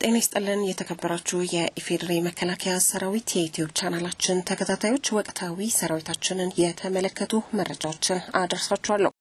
ጤና ይስጥልን የተከበራችሁ የኢፌዴሪ መከላከያ ሰራዊት የዩቲዩብ ቻናላችን ተከታታዮች ወቅታዊ ሰራዊታችንን የተመለከቱ መረጃዎችን አደርሳችኋለሁ።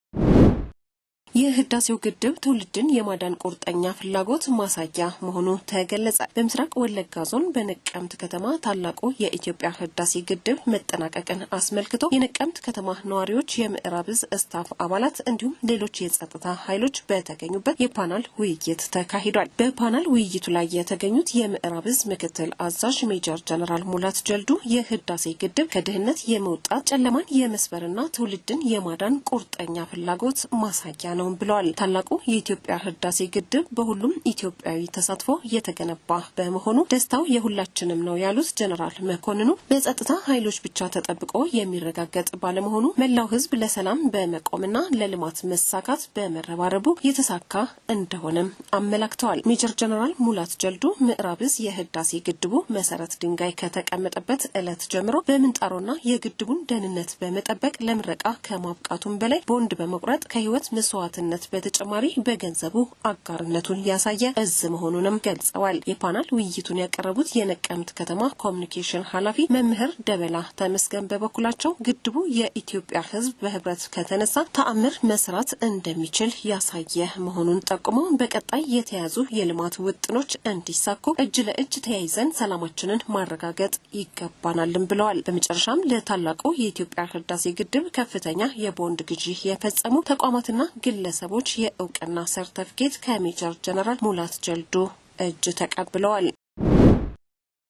የህዳሴው ግድብ ትውልድን የማዳን ቁርጠኛ ፍላጎት ማሳያ መሆኑ ተገለጸ። በምስራቅ ወለጋ ዞን በነቀምት ከተማ ታላቁ የኢትዮጵያ ህዳሴ ግድብ መጠናቀቅን አስመልክቶ የነቀምት ከተማ ነዋሪዎች፣ የምዕራብ ዕዝ ስታፍ አባላት እንዲሁም ሌሎች የጸጥታ ኃይሎች በተገኙበት የፓናል ውይይት ተካሂዷል። በፓናል ውይይቱ ላይ የተገኙት የምዕራብ ዕዝ ምክትል አዛዥ ሜጀር ጀነራል ሙላት ጀልዱ የህዳሴ ግድብ ከድህነት የመውጣት ጨለማን የመስበርና ትውልድን የማዳን ቁርጠኛ ፍላጎት ማሳያ ነው ብለዋል። ታላቁ የኢትዮጵያ ህዳሴ ግድብ በሁሉም ኢትዮጵያዊ ተሳትፎ የተገነባ በመሆኑ ደስታው የሁላችንም ነው ያሉት ጀነራል መኮንኑ በጸጥታ ኃይሎች ብቻ ተጠብቆ የሚረጋገጥ ባለመሆኑ መላው ህዝብ ለሰላም በመቆምና ለልማት መሳካት በመረባረቡ የተሳካ እንደሆነም አመላክተዋል። ሜጀር ጀነራል ሙላት ጀልዱ ምዕራብ ዕዝ የህዳሴ ግድቡ መሰረት ድንጋይ ከተቀመጠበት ዕለት ጀምሮ በምንጣሮና የግድቡን ደህንነት በመጠበቅ ለምረቃ ከማብቃቱም በላይ ቦንድ በመቁረጥ ከህይወት መስዋዕትነት በተጨማሪ በገንዘቡ አጋርነቱን ያሳየ ዕዝ መሆኑንም ገልጸዋል። የፓናል ውይይቱን ያቀረቡት የነቀምት ከተማ ኮሙኒኬሽን ኃላፊ መምህር ደበላ ተመስገን በበኩላቸው ግድቡ የኢትዮጵያ ህዝብ በህብረት ከተነሳ ተአምር መስራት እንደሚችል ያሳየ መሆኑን ጠቁመው በቀጣይ የተያዙ የልማት ውጥኖች እንዲሳኩ እጅ ለእጅ ተያይዘን ሰላማችንን ማረጋገጥ ይገባናልም ብለዋል። በመጨረሻም ለታላቁ የኢትዮጵያ ህዳሴ ግድብ ከፍተኛ የቦንድ ግዢ የፈጸሙ ተቋማትና ግለሰቦች የእውቅና ሰርተፊኬት ከሜጀር ጀነራል ሙላት ጀልዱ እጅ ተቀብለዋል።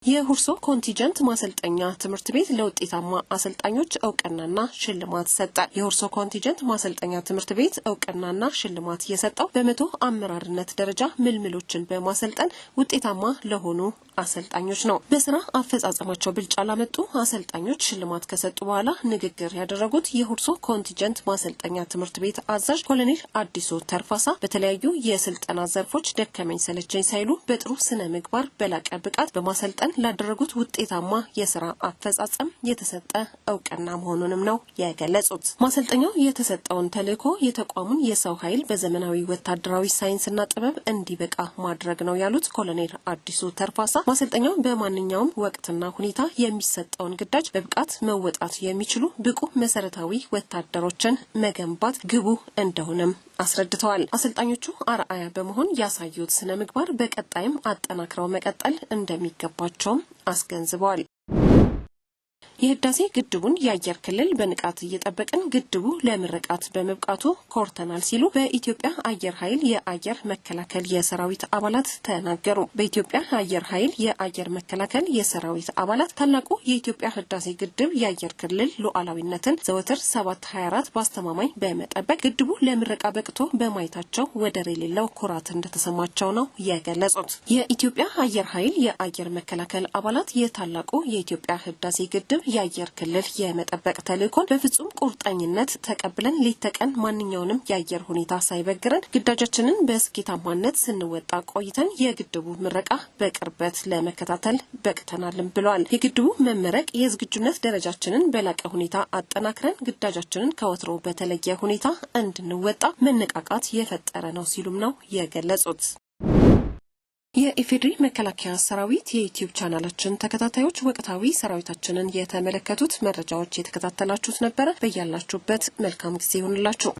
የሁርሶ ኮንቲንጀንት ማሰልጠኛ ትምህርት ቤት ለውጤታማ አሰልጣኞች እውቅናና ሽልማት ሰጠ። የሁርሶ ኮንቲንጀንት ማሰልጠኛ ትምህርት ቤት እውቅናና ሽልማት የሰጠው በመቶ አመራርነት ደረጃ ምልምሎችን በማሰልጠን ውጤታማ ለሆኑ አሰልጣኞች ነው። በስራ አፈጻጸማቸው ብልጫ ላመጡ አሰልጣኞች ሽልማት ከሰጡ በኋላ ንግግር ያደረጉት የሁርሶ ኮንቲንጀንት ማሰልጠኛ ትምህርት ቤት አዛዥ ኮሎኔል አዲሱ ተርፋሳ በተለያዩ የስልጠና ዘርፎች ደከመኝ ሰለቸኝ ሳይሉ በጥሩ ስነ ምግባር በላቀ ብቃት በማሰልጠን ላደረጉት ውጤታማ የስራ አፈጻጸም የተሰጠ እውቅና መሆኑንም ነው የገለጹት። ማሰልጠኛው የተሰጠውን ተልዕኮ የተቋሙን የሰው ኃይል በዘመናዊ ወታደራዊ ሳይንስና ጥበብ እንዲበቃ ማድረግ ነው ያሉት ኮሎኔል አዲሱ ተርፋሳ ማሰልጠኛው በማንኛውም ወቅትና ሁኔታ የሚሰጠውን ግዳጅ በብቃት መወጣት የሚችሉ ብቁ መሰረታዊ ወታደሮችን መገንባት ግቡ እንደሆነም አስረድተዋል። አሰልጣኞቹ አርአያ በመሆን ያሳዩት ስነ ምግባር በቀጣይም አጠናክረው መቀጠል እንደሚገባቸው አስገንዝበዋል። የህዳሴ ግድቡን የአየር ክልል በንቃት እየጠበቅን ግድቡ ለምርቃት በመብቃቱ ኮርተናል ሲሉ በኢትዮጵያ አየር ኃይል የአየር መከላከል የሰራዊት አባላት ተናገሩ። በኢትዮጵያ አየር ኃይል የአየር መከላከል የሰራዊት አባላት ታላቁ የኢትዮጵያ ህዳሴ ግድብ የአየር ክልል ሉዓላዊነትን ዘወትር 724 በአስተማማኝ በመጠበቅ ግድቡ ለምረቃ በቅቶ በማየታቸው ወደር የሌለው ኩራት እንደተሰማቸው ነው የገለጹት። የኢትዮጵያ አየር ኃይል የአየር መከላከል አባላት የታላቁ የኢትዮጵያ ህዳሴ ግድብ የአየር ክልል የመጠበቅ ተልዕኮን በፍጹም ቁርጠኝነት ተቀብለን ሌት ተቀን ማንኛውንም የአየር ሁኔታ ሳይበግረን ግዳጃችንን በስኬታማነት ስንወጣ ቆይተን የግድቡ ምረቃ በቅርበት ለመከታተል በቅተናልም ብለዋል። የግድቡ መመረቅ የዝግጁነት ደረጃችንን በላቀ ሁኔታ አጠናክረን ግዳጃችንን ከወትሮ በተለየ ሁኔታ እንድንወጣ መነቃቃት የፈጠረ ነው ሲሉም ነው የገለጹት። የኢፌዴሪ መከላከያ ሰራዊት የዩቲዩብ ቻናላችን ተከታታዮች ወቅታዊ ሰራዊታችንን የተመለከቱት መረጃዎች የተከታተላችሁት ነበረ። በያላችሁበት መልካም ጊዜ ይሁንላችሁ።